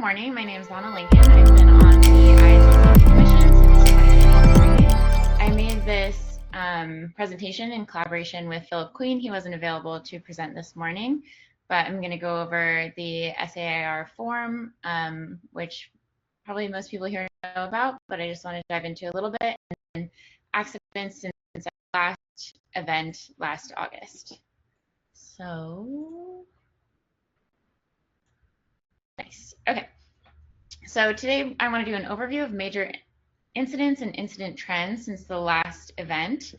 morning. My name is Lana Lincoln. I've been on the ISA Commission since 2023. I made this presentation in collaboration with Philip Queen. He wasn't available to present this morning, but I'm going to go over the SAIR form, which probably most people here know about, but I just want to dive into a little bit, and accidents since our last event last August. So, nice. Okay. So today I want to do an overview of major incidents and incident trends since the last event.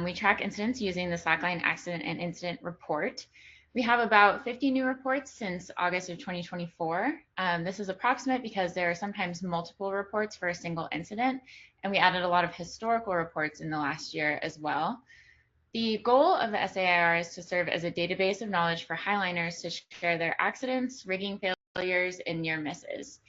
We track incidents using the Slackline Accident and Incident Report. We have about 50 new reports since August of 2024. This is approximate because there are sometimes multiple reports for a single incident, and we added a lot of historical reports in the last year as well. The goal of the SAIR is to serve as a database of knowledge for highliners to share their accidents, rigging failures, and near misses.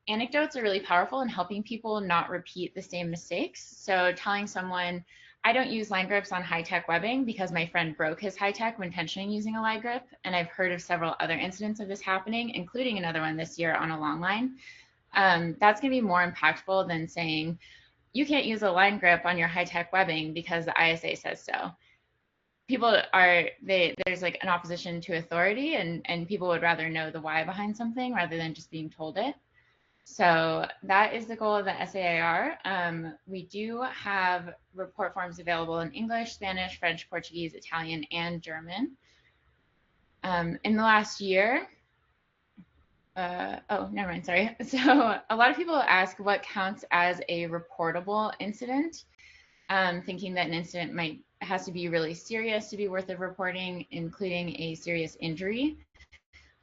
Anecdotes are really powerful in helping people not repeat the same mistakes. So telling someone, I don't use line grips on high-tech webbing because my friend broke his high-tech when tensioning using a line grip, and I've heard of several other incidents of this happening, including another one this year on a long line. That's going to be more impactful than saying, you can't use a line grip on your high-tech webbing because the ISA says so. People are, there's like an opposition to authority, and people would rather know the why behind something rather than just being told it. So that is the goal of the SAIR. We do have report forms available in English, Spanish, French, Portuguese, Italian, and German. In the last year, oh, never mind, sorry. So a lot of people ask what counts as a reportable incident, thinking that an incident has to be really serious to be worth of reporting, including a serious injury.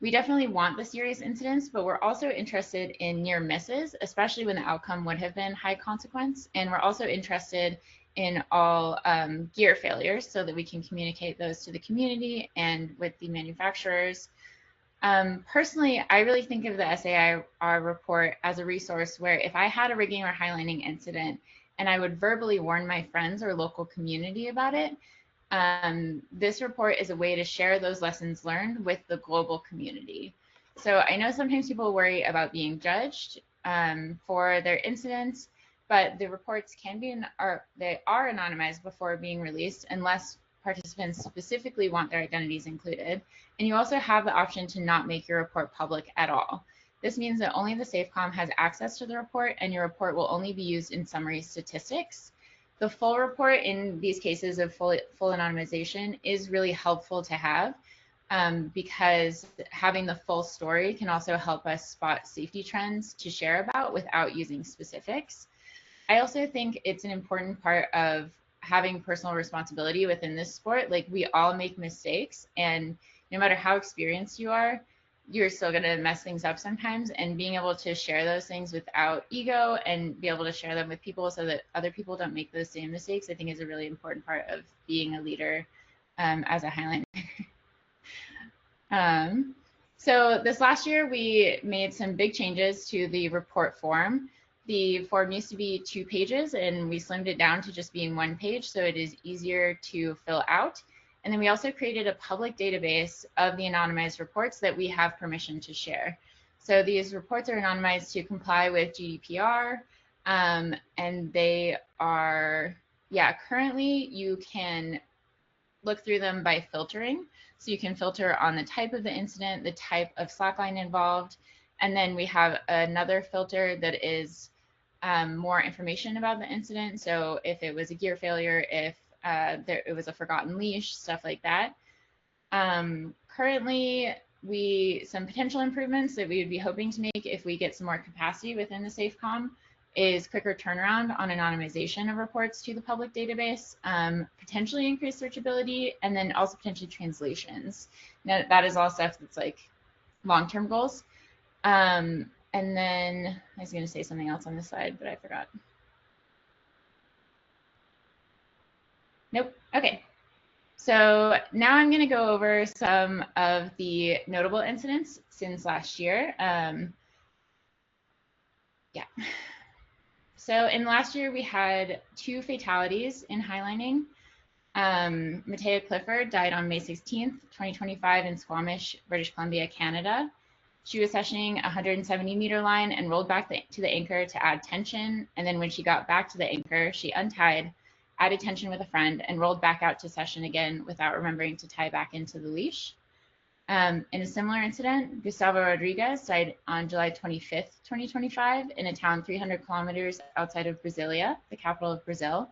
We definitely want the serious incidents, but we're also interested in near misses, especially when the outcome would have been high consequence. And we're also interested in all gear failures so that we can communicate those to the community and with the manufacturers. Personally, I really think of the SAIR report as a resource where if I had a rigging or highlining incident and I would verbally warn my friends or local community about it, this report is a way to share those lessons learned with the global community. So I know sometimes people worry about being judged for their incidents, but the reports they are anonymized before being released unless participants specifically want their identities included. And you also have the option to not make your report public at all. This means that only the SAFECOM has access to the report, and your report will only be used in summary statistics. The full report in these cases of full anonymization is really helpful to have because having the full story can also help us spot safety trends to share about without using specifics. I also think it's an important part of having personal responsibility within this sport. Like, we all make mistakes, and no matter how experienced you are, you're still going to mess things up sometimes, and being able to share those things without ego and be able to share them with people so that other people don't make those same mistakes, I think is a really important part of being a leader as a highliner. So this last year, we made some big changes to the report form. The form used to be 2 pages, and we slimmed it down to just being 1 page, so it is easier to fill out. And then we also created a public database of the anonymized reports that we have permission to share. So these reports are anonymized to comply with GDPR, and they are, currently you can look through them by filtering. So you can filter on the type of the incident, the type of slackline involved, and then we have another filter that is more information about the incident. So if it was a gear failure, if it was a forgotten leash, stuff like that. Currently, some potential improvements that we would be hoping to make if we get some more capacity within the SAFECOM is quicker turnaround on anonymization of reports to the public database, potentially increased searchability, and then also potentially translations. Now, that is all stuff that's like long-term goals. And then I was going to say something else on this slide, but I forgot. Nope. Okay. So now I'm going to go over some of the notable incidents since last year. So in last year, we had 2 fatalities in highlining. Matea Clifford died on May 16th, 2025 in Squamish, British Columbia, Canada. She was sessioning a 170-meter line and rolled back to the anchor to add tension. And then when she got back to the anchor, she untied, added tension with a friend, and rolled back out to session again without remembering to tie back into the leash. In a similar incident, Gustavo Rodriguez died on July 25th, 2025, in a town 300 kilometers outside of Brasilia, the capital of Brazil.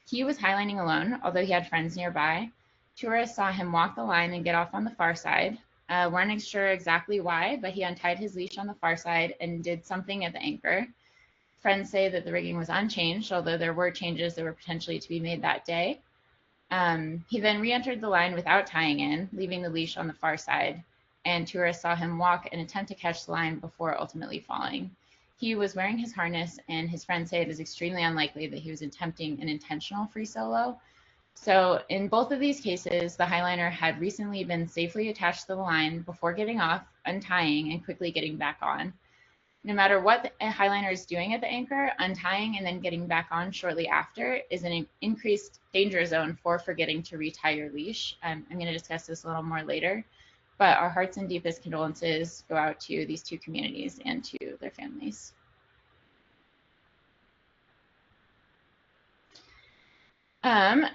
He was highlining alone, although he had friends nearby. Tourists saw him walk the line and get off on the far side. Weren't sure exactly why, but he untied his leash on the far side and did something at the anchor. Friends say that the rigging was unchanged, although there were changes that were potentially to be made that day. He then re-entered the line without tying in, leaving the leash on the far side, and tourists saw him walk and attempt to catch the line before ultimately falling. He was wearing his harness, and his friends say it is extremely unlikely that he was attempting an intentional free solo. So in both of these cases, the highliner had recently been safely attached to the line before getting off, untying, and quickly getting back on. No matter what a highliner is doing at the anchor, untying and then getting back on shortly after is an increased danger zone for forgetting to retie your leash. I'm going to discuss this a little more later, but our hearts and deepest condolences go out to these two communities and to their families.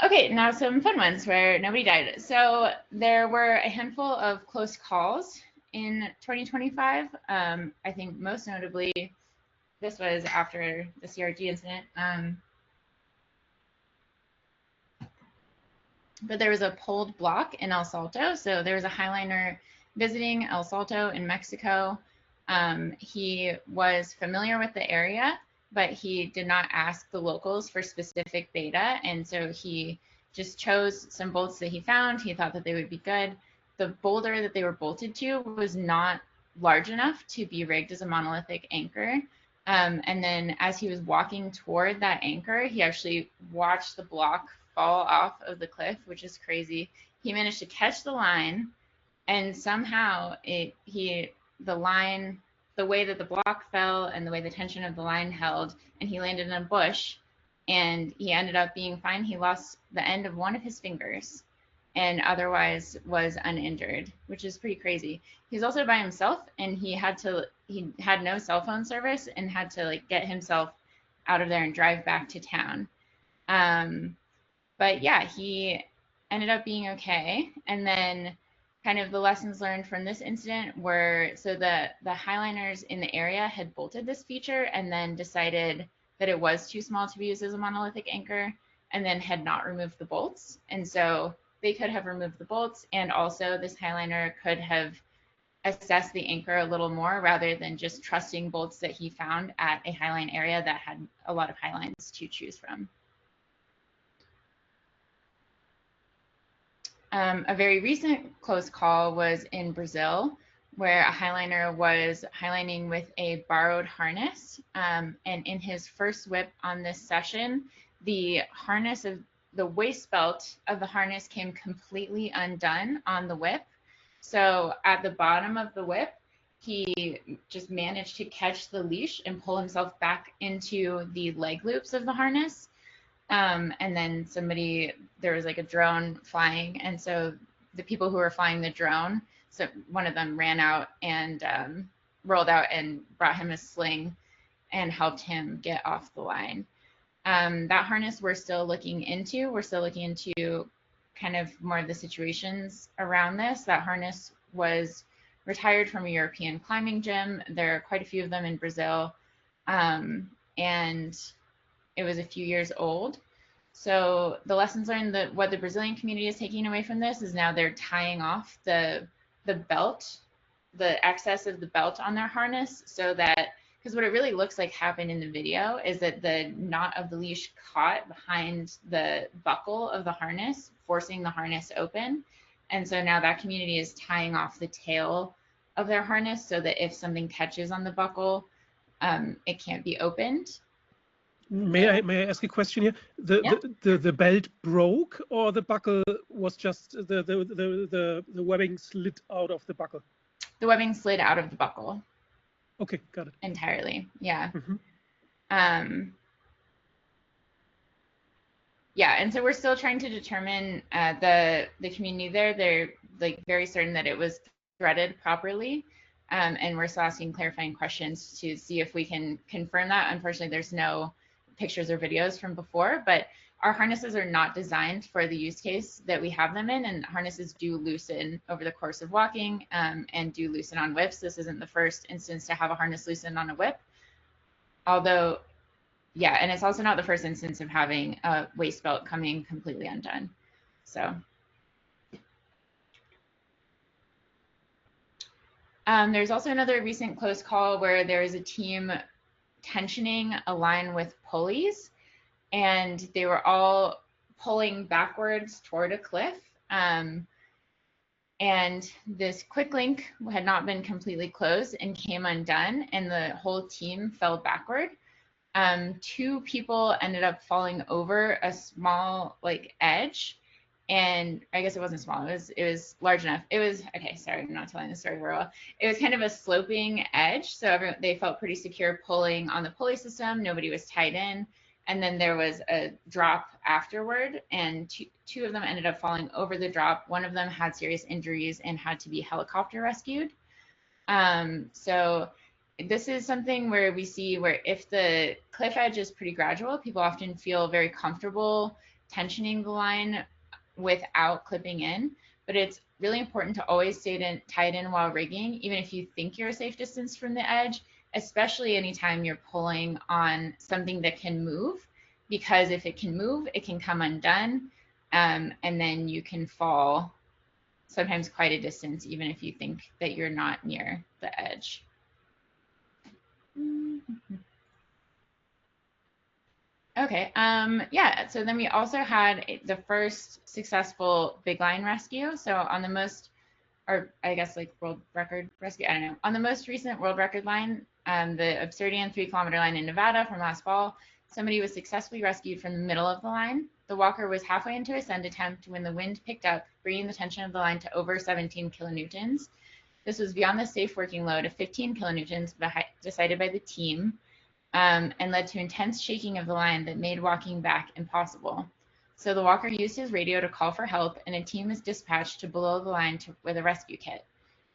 Okay, now some fun ones where nobody died. So there were a handful of close calls in 2025. I think most notably, this was after the CRG incident. But there was a pulled block in El Salto. So there was a highliner visiting El Salto in Mexico. He was familiar with the area, but he did not ask the locals for specific data. And so he just chose some bolts that he found. He thought that they would be good. The boulder that they were bolted to was not large enough to be rigged as a monolithic anchor. And then as he was walking toward that anchor, he actually watched the block fall off of the cliff, which is crazy. He managed to catch the line, and somehow the line, the way that the block fell and the way the tension of the line held, and he landed in a bush, and he ended up being fine. He lost the end of one of his fingers and otherwise was uninjured, which is pretty crazy. He's also by himself, and he had no cell phone service and had to like get himself out of there and drive back to town. But yeah, he ended up being okay. And then kind of the lessons learned from this incident were, so the highliners in the area had bolted this feature and then decided that it was too small to be used as a monolithic anchor, and then had not removed the bolts. And so they could have removed the bolts, and also this highliner could have assessed the anchor a little more rather than just trusting bolts that he found at a highline area that had a lot of highlines to choose from. A very recent close call was in Brazil, where a highliner was highlining with a borrowed harness. And in his first whip on this session, the harness of the waist belt of the harness came completely undone on the whip. So at the bottom of the whip, he just managed to catch the leash and pull himself back into the leg loops of the harness. And then there was like a drone flying. And so the people who were flying the drone, so one of them ran out and rolled out and brought him a sling and helped him get off the line. That harness we're still looking into. We're still looking into kind of more of the situations around this. That harness was retired from a European climbing gym. There are quite a few of them in Brazil. And it was a few years old. So the lessons learned, that what the Brazilian community is taking away from this is now they're tying off the belt, the excess of the belt on their harness, so that, because what it really looks like happened in the video is that the knot of the leash caught behind the buckle of the harness, forcing the harness open. And so now that community is tying off the tail of their harness so that if something catches on the buckle, it can't be opened. May I ask a question here? The belt broke, or the buckle was just the webbing slid out of the buckle? The webbing slid out of the buckle. Okay, got it. Entirely, yeah. Mm-hmm. Yeah, and so we're still trying to determine the community there. They're like very certain that it was threaded properly. And we're still asking clarifying questions to see if we can confirm that. Unfortunately, there's no pictures or videos from before, but our harnesses are not designed for the use case that we have them in, and harnesses do loosen over the course of walking and do loosen on whips. This isn't the first instance to have a harness loosen on a whip, although, yeah, and it's also not the first instance of having a waist belt coming completely undone. So there's also another recent close call where there is a team tensioning a line with pulleys, and they were all pulling backwards toward a cliff. And this quick link had not been completely closed and came undone, and the whole team fell backward. 2 people ended up falling over a small edge, and I guess it wasn't small, it was large enough. It was, okay, sorry, I'm not telling the story very well. It was kind of a sloping edge, so they felt pretty secure pulling on the pulley system. Nobody was tied in. And then there was a drop afterward, and two of them ended up falling over the drop. One of them had serious injuries and had to be helicopter rescued. So this is something where we see where if the cliff edge is pretty gradual, people often feel very comfortable tensioning the line without clipping in. But it's really important to always stay tied in while rigging, even if you think you're a safe distance from the edge, especially anytime you're pulling on something that can move, because if it can move, it can come undone, and then you can fall sometimes quite a distance, even if you think that you're not near the edge. Okay, yeah, so then we also had the first successful big line rescue. So on the most, or I guess world record rescue, I don't know, on the most recent world record line, the Obsidian 3-kilometer line in Nevada from last fall, somebody was successfully rescued from the middle of the line. The walker was halfway into a ascend attempt when the wind picked up, bringing the tension of the line to over 17 kilonewtons. This was beyond the safe working load of 15 kilonewtons decided by the team, and led to intense shaking of the line that made walking back impossible. So the walker used his radio to call for help, and a team was dispatched to below the line with a rescue kit.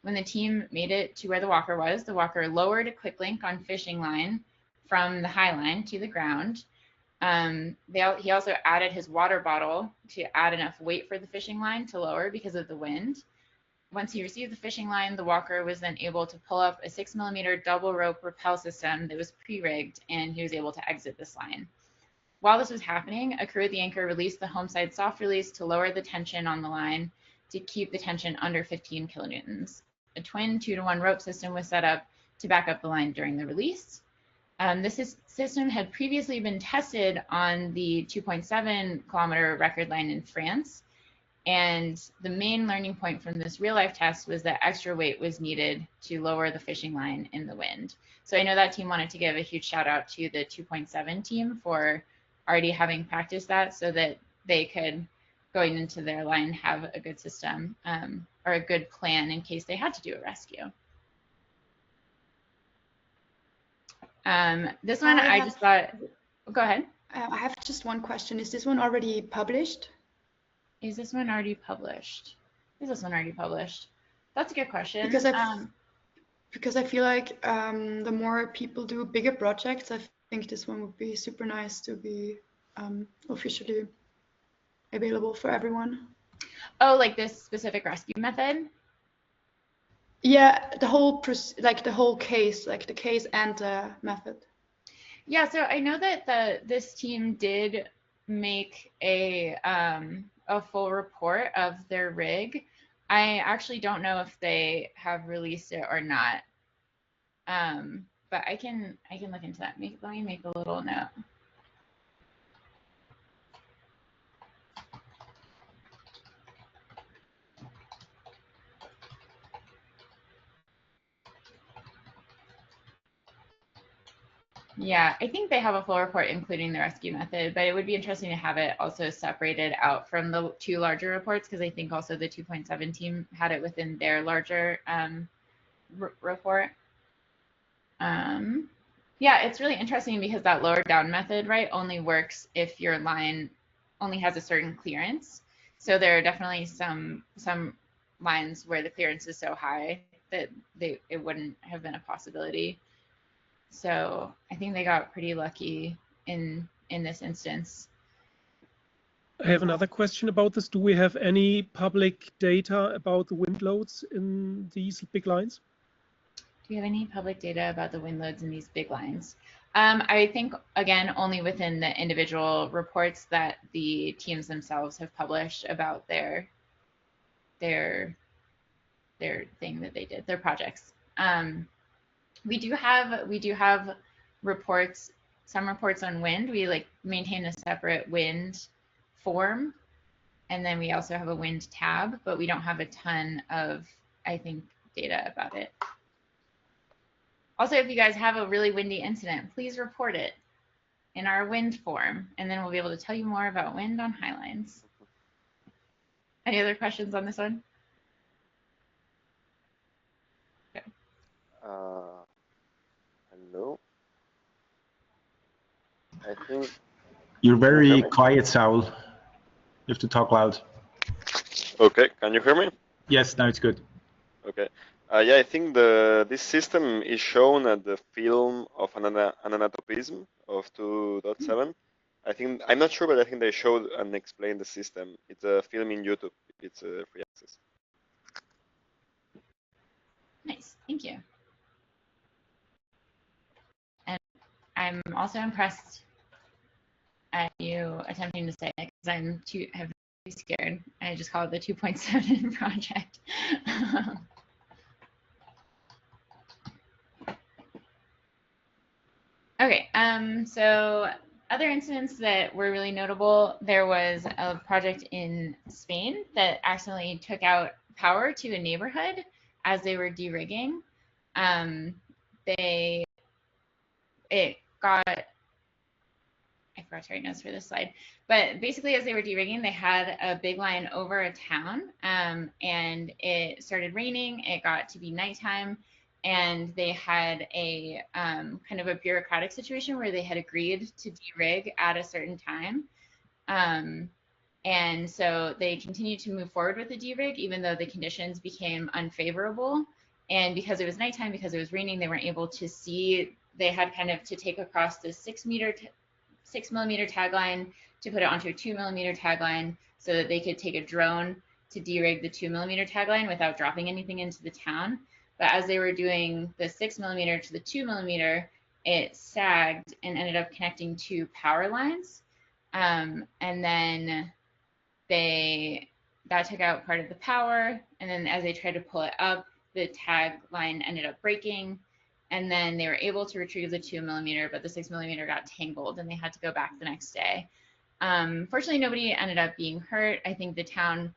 When the team made it to where the walker was, the walker lowered a quick link on fishing line from the Highline to the ground. He also added his water bottle to add enough weight for the fishing line to lower because of the wind. Once he received the fishing line, the walker was then able to pull up a 6-millimeter double rope rappel system that was pre-rigged, and he was able to exit this line. While this was happening, a crew at the anchor released the home side soft release to lower the tension on the line to keep the tension under 15 kilonewtons. A twin 2-to-1 rope system was set up to back up the line during the release. This system had previously been tested on the 2.7-kilometer record line in France, and the main learning point from this real-life test was that extra weight was needed to lower the fishing line in the wind. So I know that team wanted to give a huge shout out to the 2.7 team for already having practiced that, so that they could, going into their line, have a good system or a good plan in case they had to do a rescue. This one I just thought, go ahead. I have just one question. Is this one already published? Is this one already published? Is this one already published? That's a good question. Because I feel like the more people do bigger projects, I think this one would be super nice to be officially available for everyone. Oh, like this specific rescue method? Yeah, the whole case, like the case and the method. Yeah, so I know that this team did make a full report of their rig. I actually don't know if they have released it or not, but I can look into that. Let me make a little note. Yeah, I think they have a full report including the rescue method, but it would be interesting to have it also separated out from the 2 larger reports, because I think also the 2.7 team had it within their larger report. Yeah, it's really interesting because that lower down method, right, only works if your line only has a certain clearance. So there are definitely some lines where the clearance is so high that it wouldn't have been a possibility. So I think they got pretty lucky in this instance. I have another question about this. Do we have any public data about the wind loads in these big lines? Do you have any public data about the wind loads in these big lines? I think, again, only within the individual reports that the teams themselves have published about their thing that they did, their projects. We do have reports, some reports on wind. We maintain a separate wind form, and then we also have a wind tab, but we don't have a ton of, I think, data about it. Also, if you guys have a really windy incident, please report it in our wind form, and then we'll be able to tell you more about wind on Highlines. Any other questions on this one? Okay. Hello. I think you're very quiet, Saul. You have to talk loud. Okay, can you hear me? Yes, now it's good. Okay. Yeah, I think this system is shown at the film of an anatopism of 2.7. I think, I'm not sure, but I think they showed and explained the system. It's a film in YouTube. It's free access. Nice, thank you. And I'm also impressed at you attempting to say it because I'm too scared. I just call it the 2.7 project. Okay, so other incidents that were really notable, there was a project in Spain that accidentally took out power to a neighborhood as they were de-rigging. I forgot to write notes for this slide, but basically as they were de-rigging, they had a big line over a town, and it started raining. It got to be nighttime, and they had a kind of a bureaucratic situation where they had agreed to de-rig at a certain time. And so they continued to move forward with the de-rig, even though the conditions became unfavorable. And because it was nighttime, because it was raining, they weren't able to see. They had kind of to take across the 6 millimeter tagline to put it onto a 2 millimeter tagline so that they could take a drone to de-rig the 2 millimeter tagline without dropping anything into the town. But as they were doing the 6 millimeter to the 2 millimeter, it sagged and ended up connecting to power lines. And then that took out part of the power. And then as they tried to pull it up, the tagline ended up breaking. And then they were able to retrieve the 2 millimeter, but the 6 millimeter got tangled and they had to go back the next day. Fortunately, nobody ended up being hurt. I think the town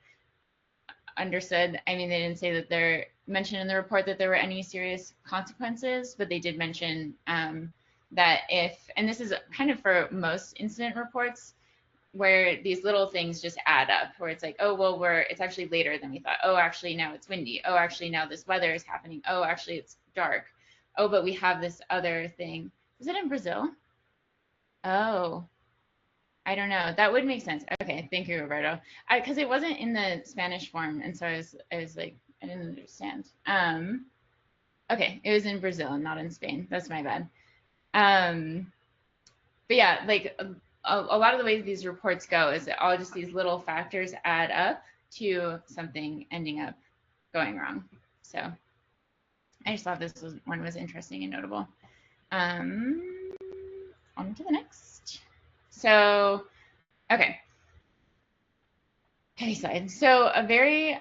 understood. I mean, they didn't say that they're mentioned in the report that there were any serious consequences, but they did mention that if, and this is kind of for most incident reports, where these little things just add up, where it's like, oh, well, it's actually later than we thought. Oh, actually, now it's windy. Oh, actually, now this weather is happening. Oh, actually, it's dark. Oh, but we have this other thing. Is it in Brazil? Oh, I don't know. That would make sense. Okay, thank you, Roberto. Because it wasn't in the Spanish form, and so I was like, I didn't understand. Okay, it was in Brazil, not in Spain. That's my bad. But yeah, like a lot of the ways these reports go is that all just these little factors add up to something ending up going wrong. So I just thought this one was interesting and notable. On to the next. So, okay. Heavy side. So a very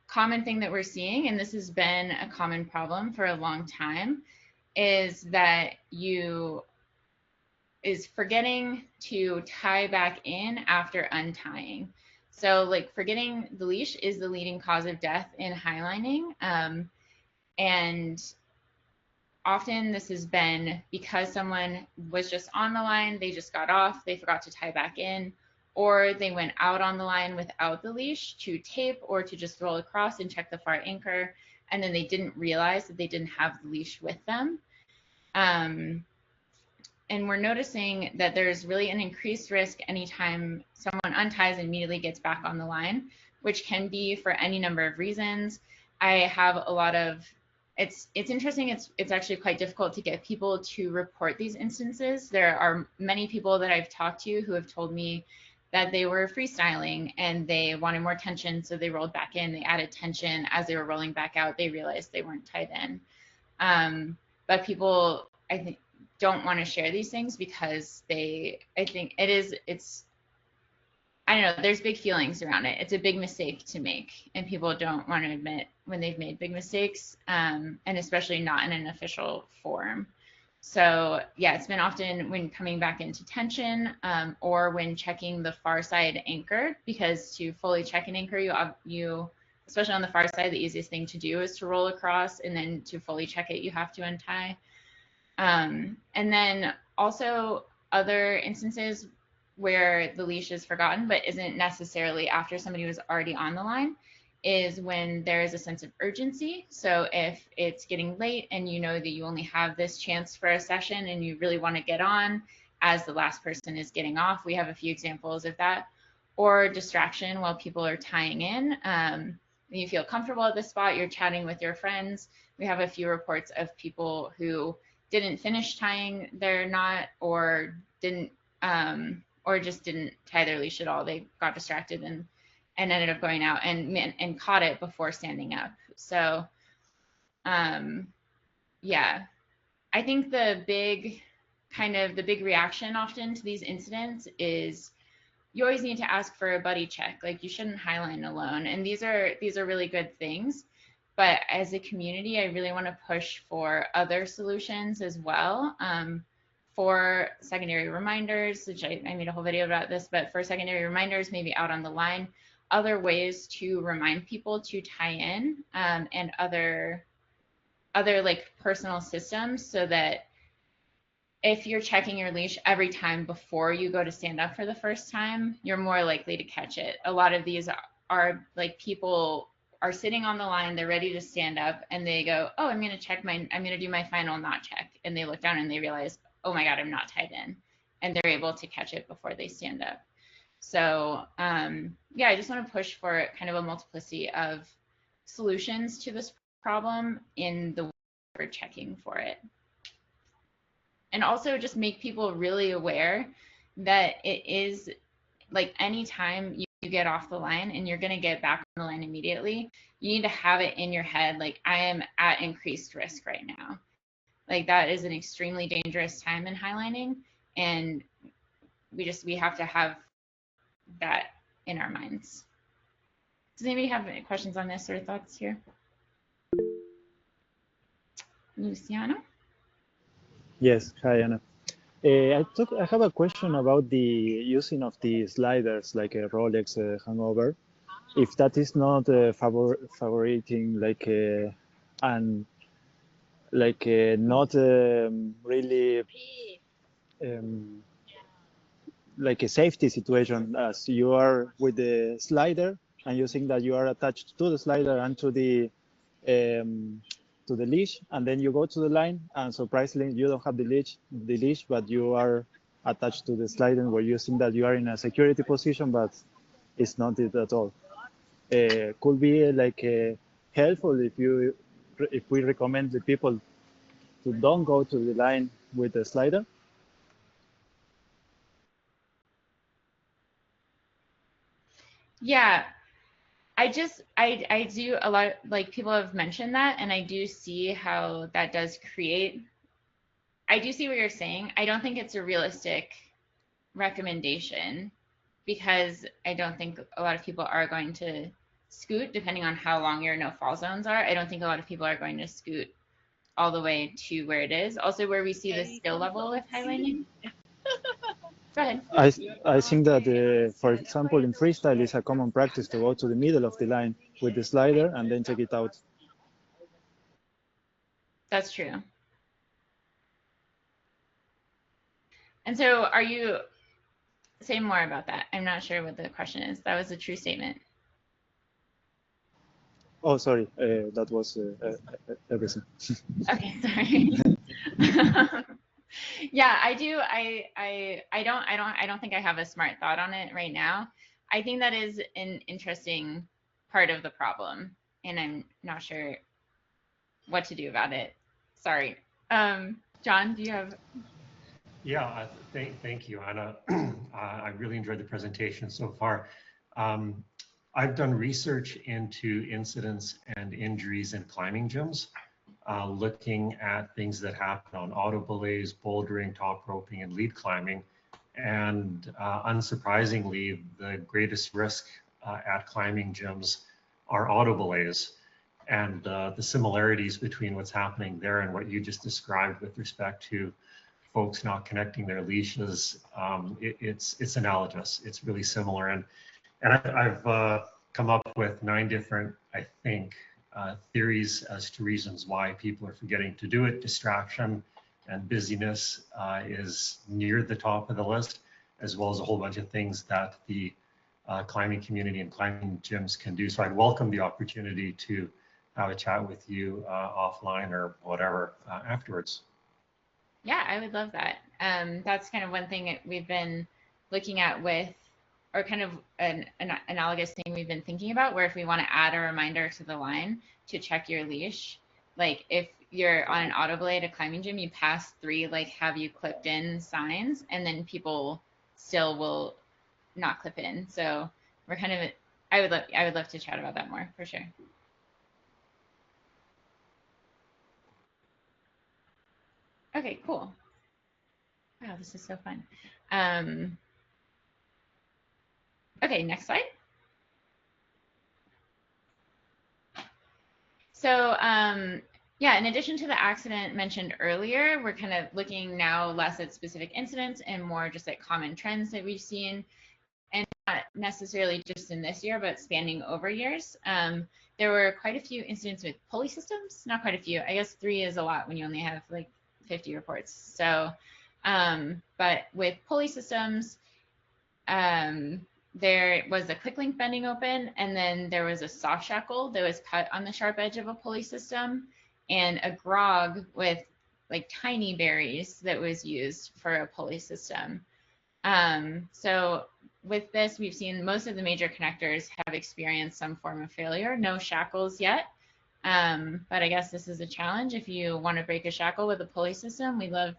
common thing that we're seeing, and this has been a common problem for a long time, is that forgetting to tie back in after untying. So like forgetting the leash is the leading cause of death in highlining. And often this has been because someone was just on the line, they just got off, they forgot to tie back in, or they went out on the line without the leash to tape or to just roll across and check the far anchor, and then they didn't realize that they didn't have the leash with them. And we're noticing that there's really an increased risk anytime someone unties and immediately gets back on the line, which can be for any number of reasons. I have a lot of, it's interesting. It's actually quite difficult to get people to report these instances. There are many people that I've talked to who have told me that they were freestyling and they wanted more tension, so they rolled back in. They added tension as they were rolling back out. They realized they weren't tied in. But people, I think, don't want to share these things because I think I don't know, there's big feelings around it. It's a big mistake to make, and people don't want to admit when they've made big mistakes, and especially not in an official forum. So yeah, it's been often when coming back into tension, or when checking the far side anchor, because to fully check an anchor, you especially on the far side, the easiest thing to do is to roll across, and then to fully check it, you have to untie. And then also other instances where the leash is forgotten, but isn't necessarily after somebody was already on the line, is when there is a sense of urgency. So if it's getting late and you know that you only have this chance for a session and you really want to get on as the last person is getting off, we have a few examples of that. Or distraction while people are tying in. You feel comfortable at this spot, you're chatting with your friends. We have a few reports of people who didn't finish tying their knot, or didn't or just didn't tie their leash at all. They got distracted and ended up going out and caught it before standing up. So yeah, I think the big reaction often to these incidents is you always need to ask for a buddy check. Like, you shouldn't highline alone. And these are really good things. But as a community, I really want to push for other solutions as well. For secondary reminders, which I made a whole video about this, but for secondary reminders, maybe out on the line, other ways to remind people to tie in, and other like personal systems, so that if you're checking your leash every time before you go to stand up for the first time, you're more likely to catch it. A lot of these are like, people are sitting on the line, they're ready to stand up, and they go, oh, I'm going to do my final knot check. And they look down and they realize, oh my God, I'm not tied in. And they're able to catch it before they stand up. So yeah, I just want to push for kind of a multiplicity of solutions to this problem in the way we're checking for it. And also just make people really aware that it is like, anytime you get off the line and you're going to get back on the line immediately, you need to have it in your head, like, I am at increased risk right now. Like, that is an extremely dangerous time in highlining, and we have to have that in our minds. Does anybody have any questions on this or thoughts here? Luciano? Yes, hi Anna. I have a question about the using of the sliders, like a Rolex hangover. If that is not favoring not really like a safety situation, as you are with the slider and you think that you are attached to the slider and to the leash, and then you go to the line and surprisingly you don't have the leash, but you are attached to the slider, where you think that you are in a security position, but it's not it at all. Could be like helpful if we recommend the people to don't go to the line with the slider. Yeah, I do a lot, like, people have mentioned that, and I do see how that does create, I do see what you're saying. I don't think it's a realistic recommendation, because I don't think a lot of people are going to scoot, depending on how long your no fall zones are. I don't think a lot of people are going to scoot all the way to where it is. Also, where we see the skill level with highlining. Go ahead. I think that, for example, in freestyle, it's a common practice to go to the middle of the line with the slider and then take it out. That's true. And so are you, say more about that. I'm not sure what the question is. That was a true statement. Oh, sorry. That was everything. Okay, sorry. Yeah, I do. I don't think I have a smart thought on it right now. I think that is an interesting part of the problem. and I'm not sure what to do about it. Sorry. John, do you have? Yeah, thank you, Anna. I really enjoyed the presentation so far. I've done research into incidents and injuries in climbing gyms, looking at things that happen on auto belays, bouldering, top roping, and lead climbing. And unsurprisingly, the greatest risk at climbing gyms are auto belays. And the similarities between what's happening there and what you just described with respect to folks not connecting their leashes, it's analogous. It's really similar. And I've come up with 9 different, I think, theories as to reasons why people are forgetting to do it. Distraction and busyness is near the top of the list, as well as a whole bunch of things that the climbing community and climbing gyms can do. So I'd welcome the opportunity to have a chat with you offline or whatever afterwards. Yeah, I would love that. That's kind of one thing that we've been looking at with, or kind of an analogous thing we've been thinking about, where if we want to add a reminder to the line to check your leash, like if you're on an auto belay at a climbing gym, you pass 3 like have you clipped in signs, and then people still will not clip in. So we're kind of, I would love to chat about that more for sure. Okay, cool. Wow, this is so fun. Okay, next slide. So yeah, in addition to the accident mentioned earlier, we're kind of looking now less at specific incidents and more just at common trends that we've seen, and not necessarily just in this year, but spanning over years. There were quite a few incidents with pulley systems, not quite a few. I guess 3 is a lot when you only have like 50 reports. So, but with pulley systems, there was a quick link bending open, and then there was a soft shackle that was cut on the sharp edge of a pulley system, and a grog with like tiny berries that was used for a pulley system. So with this, we've seen most of the major connectors have experienced some form of failure, no shackles yet. But I guess this is a challenge. If you want to break a shackle with a pulley system, we'd love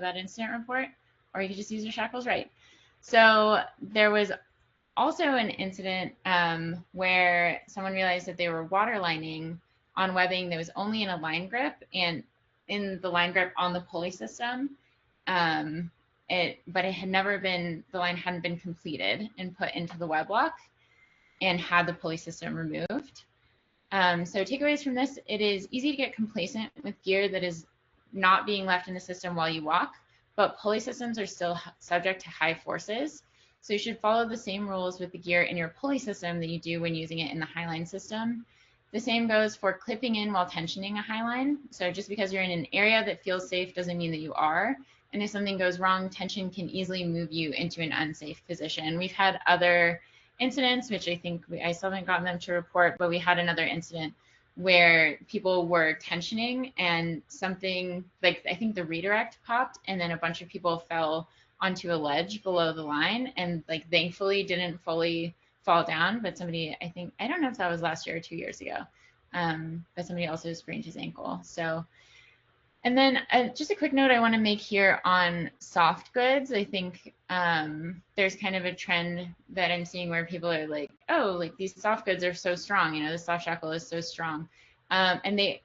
that incident report, or you could just use your shackles right. So there was also an incident where someone realized that they were waterlining on webbing that was only in a line grip, and in the line grip on the pulley system, but it had never been, the line hadn't been completed and put into the web lock and had the pulley system removed. So takeaways from this: it is easy to get complacent with gear that is not being left in the system while you walk, but pulley systems are still subject to high forces. So you should follow the same rules with the gear in your pulley system that you do when using it in the Highline system. The same goes for clipping in while tensioning a Highline. So just because you're in an area that feels safe doesn't mean that you are. And if something goes wrong, tension can easily move you into an unsafe position. We've had other incidents, which I think I still haven't gotten them to report, but we had another incident where people were tensioning and something, like I think the redirect popped, and then a bunch of people fell onto a ledge below the line, and like thankfully didn't fully fall down, but somebody, I think, I don't know if that was last year or 2 years ago, but somebody also sprained his ankle. So, and then just a quick note I want to make here on soft goods. I think there's kind of a trend that I'm seeing where people are like, oh, like these soft goods are so strong, you know, the soft shackle is so strong. And they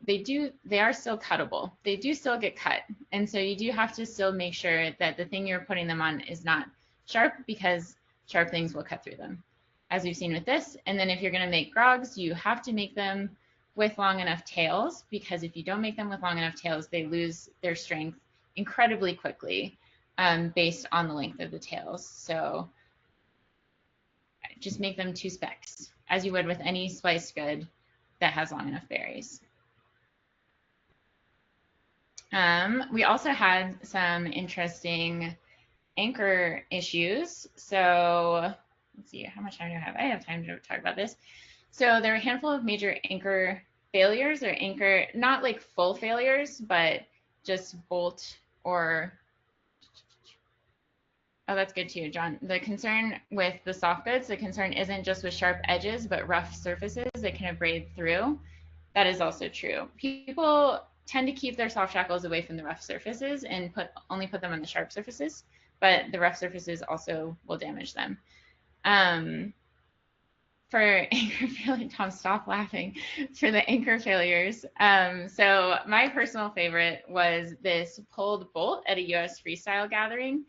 are still cuttable. They do still get cut. And so you do have to still make sure that the thing you're putting them on is not sharp, because sharp things will cut through them, as we've seen with this. And then if you're going to make grogs, you have to make them with long enough tails, because if you don't make them with long enough tails, they lose their strength incredibly quickly based on the length of the tails. So just make them 2 specs, as you would with any spliced good that has long enough berries. We also had some interesting anchor issues. So let's see, how much time do I have? I have time to talk about this. So there are a handful of major anchor failures, or anchor, not like full failures, but just bolt or, Oh, that's good too, John. The concern with the soft goods, the concern isn't just with sharp edges, but rough surfaces that can abrade through. That is also true. People tend to keep their soft shackles away from the rough surfaces and only put them on the sharp surfaces, but the rough surfaces also will damage them. For anchor failure, Tom, stop laughing. For the anchor failures, so my personal favorite was this pulled bolt at a US freestyle gathering,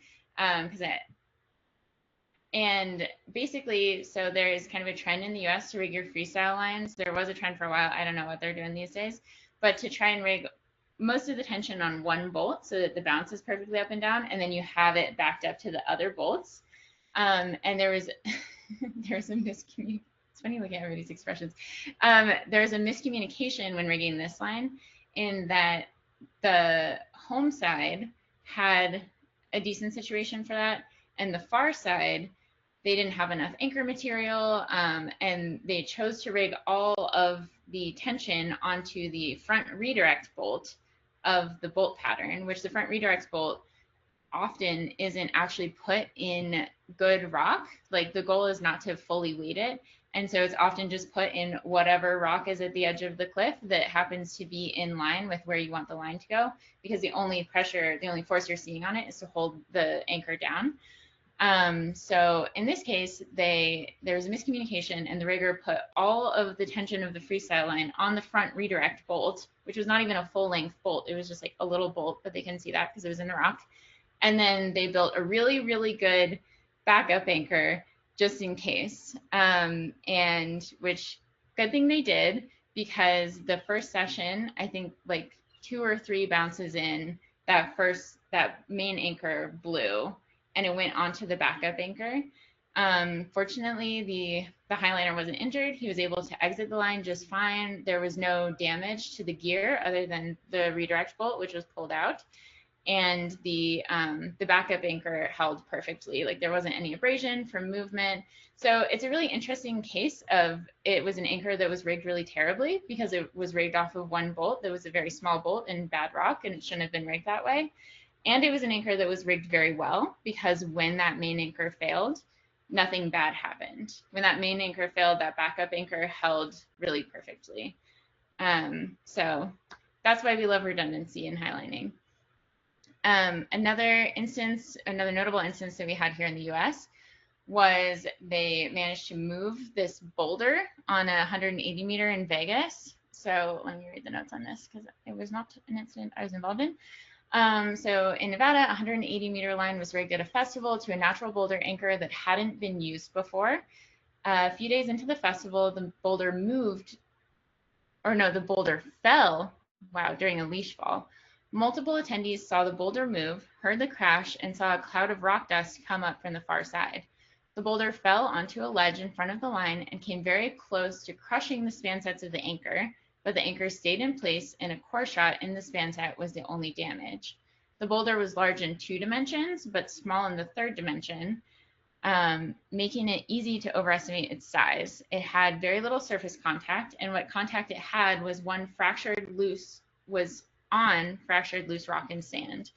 and basically, so there is kind of a trend in the US to rig your freestyle lines. There was a trend for a while. I don't know what they're doing these days, but to try and rig most of the tension on one bolt so that the bounce is perfectly up and down, and then you have it backed up to the other bolts. And there was a miscommunication. It's funny looking at everybody's expressions. There's a miscommunication when rigging this line, in that the home side had a decent situation for that, and the far side, they didn't have enough anchor material, and they chose to rig all of the tension onto the front redirect bolt of the bolt pattern, which the front redirect bolt often isn't actually put in good rock. Like, the goal is not to fully weight it. And so it's often just put in whatever rock is at the edge of the cliff that happens to be in line with where you want the line to go, because the only force you're seeing on it is to hold the anchor down. So in this case, there was a miscommunication, and the rigger put all of the tension of the freestyle line on the front redirect bolt, which was not even a full length bolt. It was just like a little bolt, but they couldn't see that because it was in the rock. And then they built a really, really good backup anchor just in case, and which good thing they did, because the first session, I think like 2 or 3 bounces in, that main anchor blew, and it went onto the backup anchor. Fortunately, the highliner wasn't injured. He was able to exit the line just fine. There was no damage to the gear other than the redirect bolt, which was pulled out. And the backup anchor held perfectly. Like, there wasn't any abrasion from movement. So it's a really interesting case of, it was an anchor that was rigged really terribly because it was rigged off of one bolt that was a very small bolt in bad rock, and it shouldn't have been rigged that way. And it was an anchor that was rigged very well, because when that main anchor failed, nothing bad happened. When that main anchor failed, that backup anchor held really perfectly. So that's why we love redundancy in highlining. Another notable instance that we had here in the US was they managed to move this boulder on a 180 meter in Vegas. So let me read the notes on this, because it was not an incident I was involved in. So in Nevada, a 180 meter line was rigged at a festival to a natural boulder anchor that hadn't been used before. A few days into the festival, the boulder fell, during a leash fall. Multiple attendees saw the boulder move, heard the crash, and saw a cloud of rock dust come up from the far side. The boulder fell onto a ledge in front of the line and came very close to crushing the span sets of the anchor, but the anchor stayed in place, and a core shot in the span set was the only damage. The boulder was large in 2 dimensions, but small in the 3rd dimension, making it easy to overestimate its size. It had very little surface contact, and what contact it had was fractured loose rock and sand.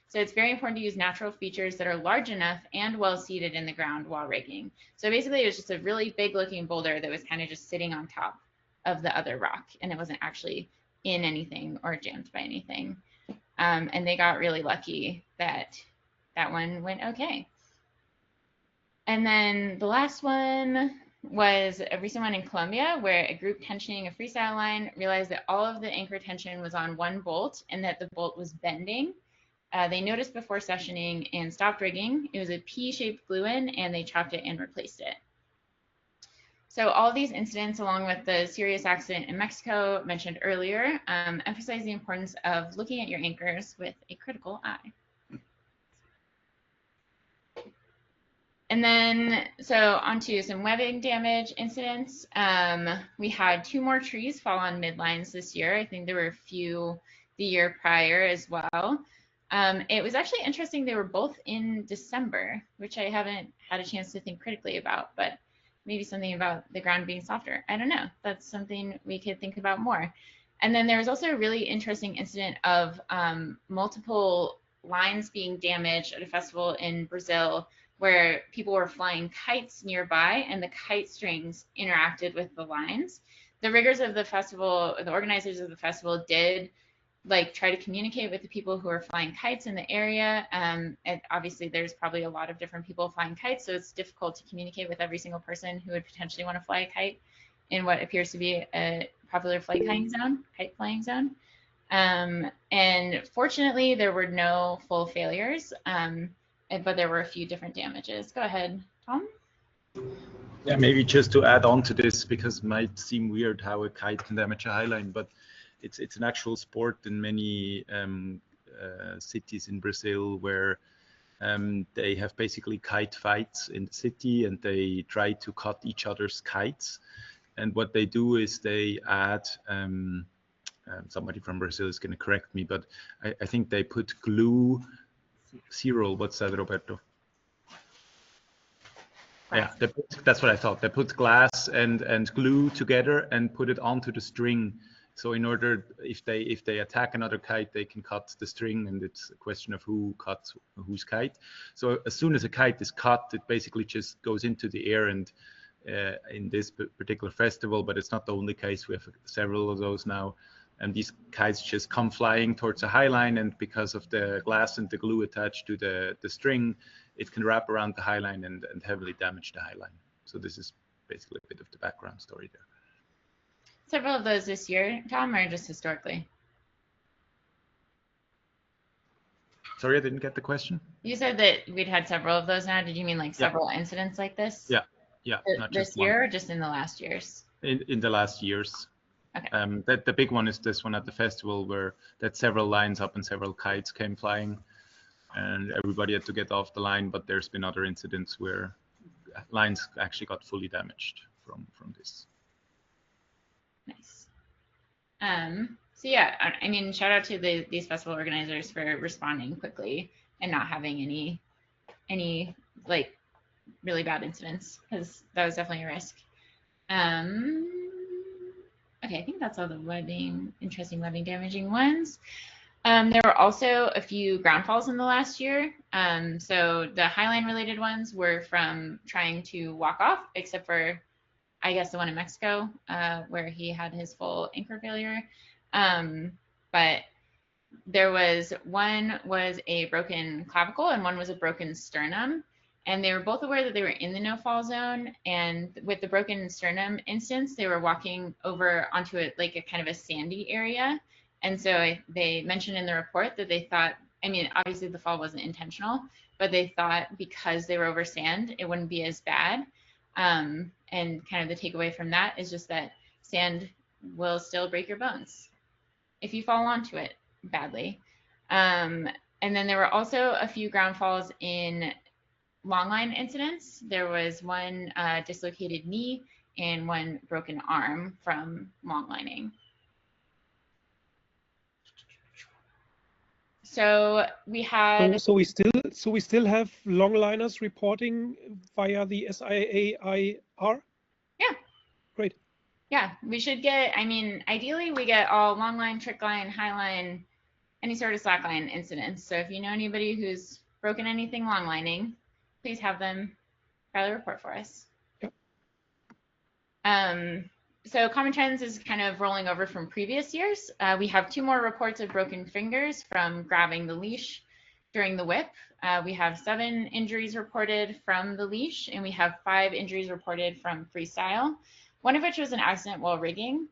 So it's very important to use natural features that are large enough and well seated in the ground while rigging. So basically, it was just a really big looking boulder that was kind of just sitting on top of the other rock, and it wasn't actually in anything or jammed by anything. And they got really lucky that that one went okay. And then the last one was a recent one in Colombia, where a group tensioning a freestyle line realized that all of the anchor tension was on one bolt and that the bolt was bending. They noticed before sessioning and stopped rigging. It was a P-shaped glue-in, and they chopped it and replaced it. So all of these incidents, along with the serious accident in Mexico mentioned earlier, emphasize the importance of looking at your anchors with a critical eye. And then, so onto some webbing damage incidents. We had 2 more trees fall on midlines this year. I think there were a few the year prior as well. It was actually interesting. They were both in December, which I haven't had a chance to think critically about, but maybe something about the ground being softer. I don't know. That's something we could think about more. And then there was also a really interesting incident of multiple lines being damaged at a festival in Brazil where people were flying kites nearby and the kite strings interacted with the lines. The riggers of the festival, the organizers of the festival, did like try to communicate with the people who are flying kites in the area. And obviously there's probably a lot of different people flying kites, so it's difficult to communicate with every single person who would potentially want to fly a kite in what appears to be a popular kite flying zone. And fortunately there were no full failures, but there were a few different damages. Go ahead, Tom. Yeah, maybe just to add on to this, because it might seem weird how a kite can damage a highline, but it's an actual sport in many cities in Brazil where they have basically kite fights in the city and they try to cut each other's kites. And what they do is they add, somebody from Brazil is going to correct me, but I think they put glue. Cyril, what's that, Roberto? Yeah, that's what I thought. They put glass and glue together and put it onto the string. So in order, if they attack another kite, they can cut the string, and it's a question of who cuts whose kite. So as soon as a kite is cut, it basically just goes into the air. And in this particular festival, but it's not the only case, we have several of those now. And these kites just come flying towards a highline, and because of the glass and the glue attached to the string, it can wrap around the highline and heavily damage the highline. So this is basically a bit of the background story there. Several of those this year, Tom, or just historically? Sorry, I didn't get the question. You said that we'd had several of those now. Did you mean like several incidents like this? Yeah, yeah. Not this just year, or just in the last years? In the last years. Okay. The big one is this one at the festival where that several lines up and several kites came flying, and everybody had to get off the line. But there's been other incidents where lines actually got fully damaged from this. Nice. So yeah, I mean, shout out to these festival organizers for responding quickly and not having any like really bad incidents, because that was definitely a risk. Okay, I think that's all the interesting webbing damaging ones. There were also a few ground falls in the last year. So the Highline related ones were from trying to walk off, except for, I guess, the one in Mexico, where he had his full anchor failure. But there was a broken clavicle and one was a broken sternum. And they were both aware that they were in the no-fall zone. And with the broken sternum instance, they were walking over onto a kind of a sandy area. And so they mentioned in the report that they thought, I mean, obviously the fall wasn't intentional, but they thought because they were over sand, it wouldn't be as bad. And kind of the takeaway from that is just that sand will still break your bones if you fall onto it badly. And then there were also a few ground falls in longline incidents. There was one dislocated knee and one broken arm from longlining. So we had. So we still have longliners reporting via the SAIR? Yeah. Great. Yeah, we should get. I mean, ideally we get all longline, trickline, highline, any sort of slackline incidents. So if you know anybody who's broken anything longlining, please have them file a report for us. Yep. So common trends is kind of rolling over from previous years. We have 2 more reports of broken fingers from grabbing the leash during the whip. We have 7 injuries reported from the leash, and we have 5 injuries reported from freestyle, one of which was an accident while rigging.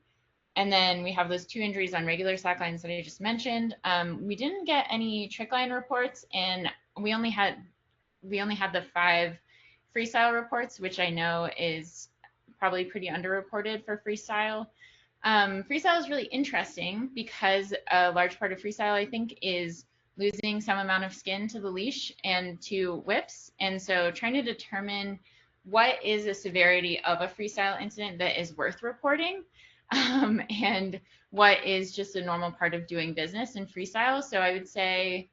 And then we have those 2 injuries on regular slacklines that I just mentioned. We didn't get any trickline reports, and we only had the 5 freestyle reports, which I know is probably pretty underreported for freestyle. Freestyle is really interesting because a large part of freestyle, I think, is losing some amount of skin to the leash and to whips. And so trying to determine what is the severity of a freestyle incident that is worth reporting, and what is just a normal part of doing business in freestyle. So I would say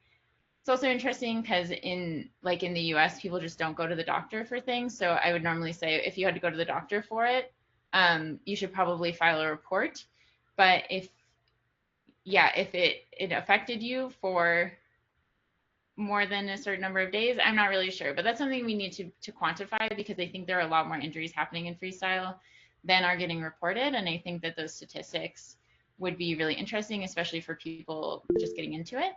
it's also interesting because in the US, people just don't go to the doctor for things. So I would normally say if you had to go to the doctor for it, you should probably file a report. But if it affected you for more than a certain number of days. I'm not really sure, but that's something we need to quantify, because I think there are a lot more injuries happening in freestyle than are getting reported. And I think that those statistics would be really interesting, especially for people just getting into it.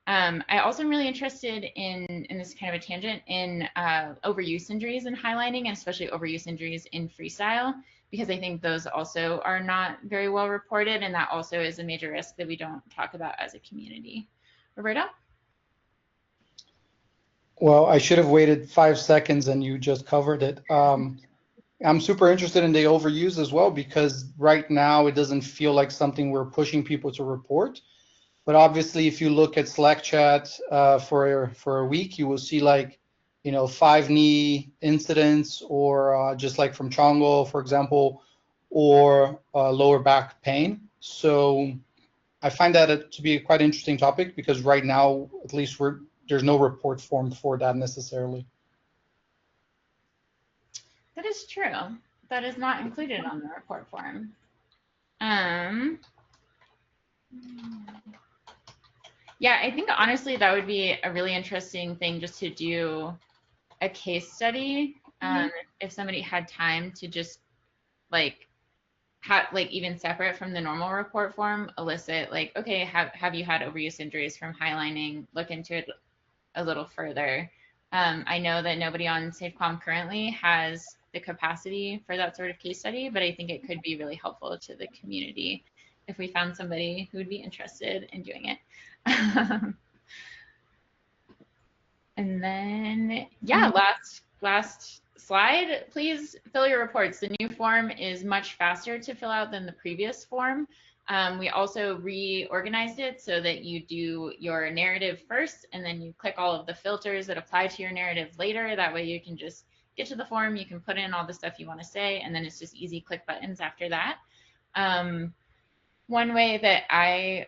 I also am really interested in this is kind of a tangent, in overuse injuries in highlining, and especially overuse injuries in freestyle, because I think those also are not very well reported, and that also is a major risk that we don't talk about as a community. Roberto? Well, I should have waited 5 seconds and you just covered it. I'm super interested in the overuse as well, because right now it doesn't feel like something we're pushing people to report. But obviously, if you look at Slack chat for a week, you will see like, 5 knee incidents, or just like from Chongo, for example, or lower back pain. So I find that to be a quite interesting topic, because right now, at least there's no report form for that necessarily. That is true. That is not included on the report form. Yeah, I think honestly that would be a really interesting thing, just to do a case study. If somebody had time to just like even separate from the normal report form, elicit like, okay, have you had overuse injuries from highlining? Look into it a little further. I know that nobody on SafeCom currently has the capacity for that sort of case study, but I think it could be really helpful to the community if we found somebody who would be interested in doing it. And then, yeah, last slide, please fill your reports. The new form is much faster to fill out than the previous form. We also reorganized it so that you do your narrative first, and then you click all of the filters that apply to your narrative later. That way you can just get to the form, you can put in all the stuff you want to say, and then it's just easy click buttons after that. One way that I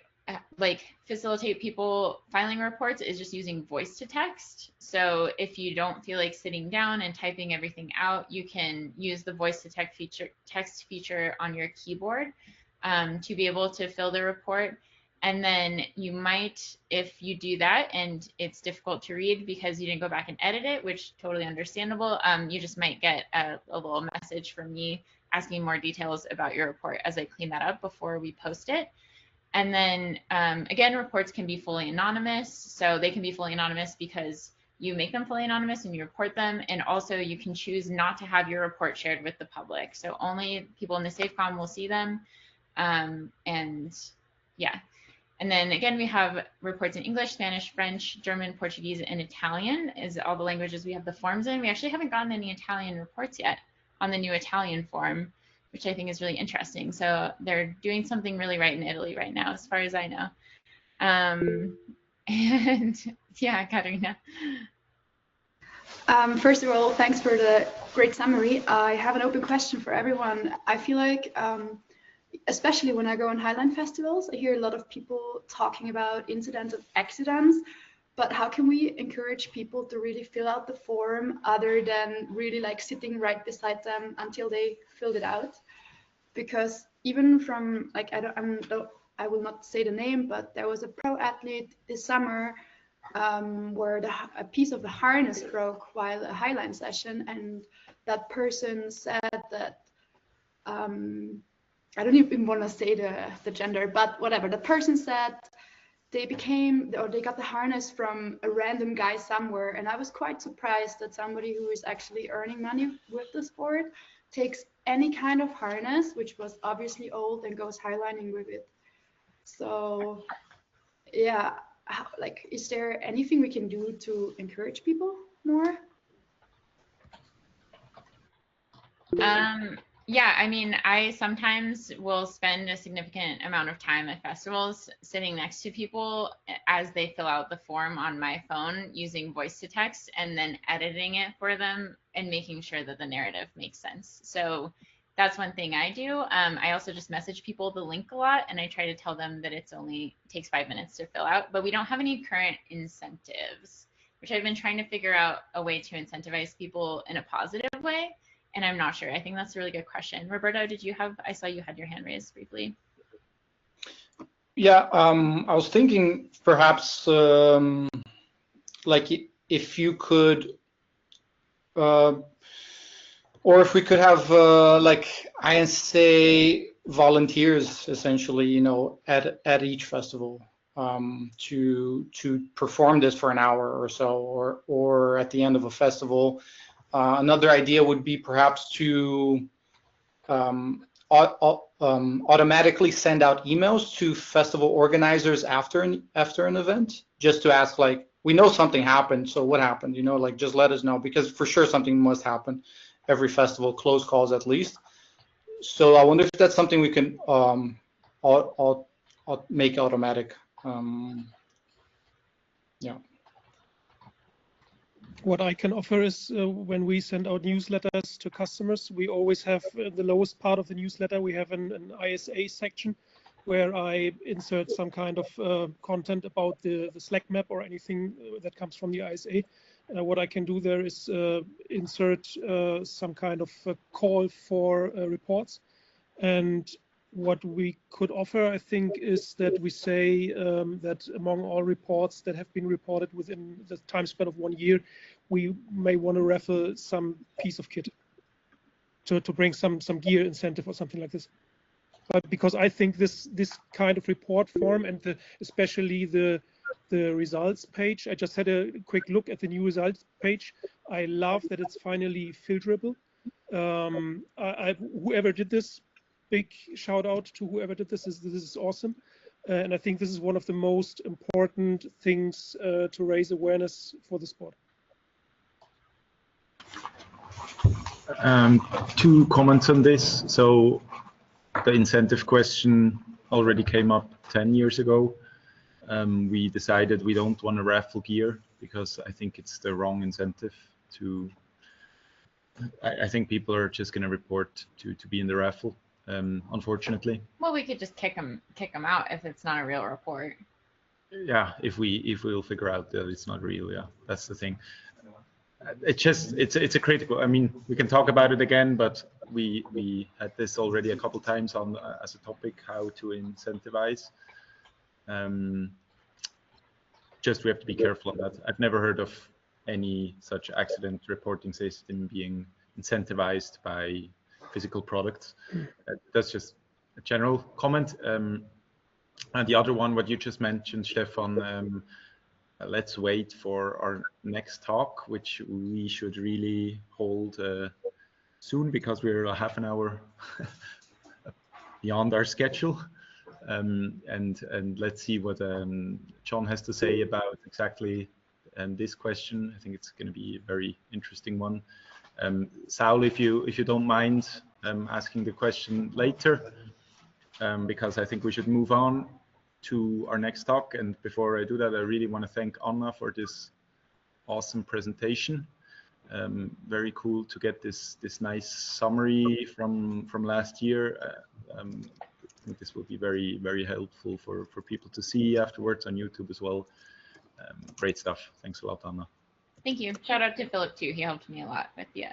facilitate people filing reports is just using voice to text. So if you don't feel like sitting down and typing everything out, you can use the voice to text feature on your keyboard to be able to fill the report. And then you might, if you do that and it's difficult to read because you didn't go back and edit it, which totally understandable, you just might get a little message from me asking more details about your report as I clean that up before we post it. And then again, reports can be fully anonymous. So they can be fully anonymous because you make them fully anonymous and you report them. And also you can choose not to have your report shared with the public. So only people in the SafeCom will see them. And yeah. And then again, we have reports in English, Spanish, French, German, Portuguese, and Italian is all the languages we have the forms in. We actually haven't gotten any Italian reports yet on the new Italian form, which I think is really interesting. So they're doing something really right in Italy right now, as far as I know. And yeah, Katarina. First of all, thanks for the great summary. I have an open question for everyone. I feel like, especially when I go on Highline festivals, I hear a lot of people talking about incidents and accidents, but how can we encourage people to really fill out the form other than really like sitting right beside them until they filled it out? Because even from like, I will not say the name, but there was a pro athlete this summer where a piece of the harness broke while a Highline session, and that person said that, I don't even want to say the gender, but whatever, the person said they got the harness from a random guy somewhere, and I was quite surprised that somebody who is actually earning money with the sport takes any kind of harness, which was obviously old, and goes highlining with it. So yeah, like, is there anything we can do to encourage people more? Yeah, I mean, I sometimes will spend a significant amount of time at festivals sitting next to people as they fill out the form on my phone using voice to text, and then editing it for them and making sure that the narrative makes sense. So that's one thing I do. I also just message people the link a lot, and I try to tell them that it takes 5 minutes to fill out, but we don't have any current incentives, which I've been trying to figure out a way to incentivize people in a positive way. And I'm not sure. I think that's a really good question. Roberto, I saw you had your hand raised briefly. Yeah, I was thinking perhaps like if you could, or if we could have like ISA volunteers essentially, you know, at each festival to perform this for an hour or so, or at the end of a festival. Another idea would be perhaps to automatically send out emails to festival organizers after an event, just to ask, like, we know something happened, so what happened? You know, like, just let us know, because for sure something must happen every festival, close calls at least. So I wonder if that's something we can make automatic. Yeah. What I can offer is when we send out newsletters to customers, we always have the lowest part of the newsletter. We have an ISA section where I insert some kind of content about the Slack map or anything that comes from the ISA. What I can do there is insert some kind of call for reports. And what we could offer, I think, is that we say that among all reports that have been reported within the time span of 1 year, we may want to raffle some piece of kit to bring some gear incentive or something like this. But because I think this kind of report form and especially the results page, I just had a quick look at the new results page. I love that it's finally filterable. Whoever did this, big shout out to whoever did this. This is awesome. And I think this is one of the most important things to raise awareness for the sport. 2 comments on this. So the incentive question already came up 10 years ago. We decided we don't want to raffle gear because I think it's the wrong incentive to. I think people are just going to report to be in the raffle. Unfortunately. Well, we could just kick them out if it's not a real report. Yeah, if we'll figure out that it's not real, yeah, that's the thing. It's a critical. I mean, we can talk about it again, but we had this already a couple times on as a topic, how to incentivize. Just we have to be careful on that. I've never heard of any such accident reporting system being incentivized by physical products. That's just a general comment. And the other one, what you just mentioned, Stefan, let's wait for our next talk, which we should really hold soon because we're a half an hour beyond our schedule. And let's see what John has to say about exactly this question. I think it's going to be a very interesting one. Saul, if you don't mind asking the question later, because I think we should move on to our next talk. And before I do that, I really want to thank Anna for this awesome presentation. Very cool to get this nice summary from last year. I think this will be very, very helpful for people to see afterwards on YouTube as well. Great stuff. Thanks a lot, Anna. Thank you. Shout out to Philip too. He helped me a lot with the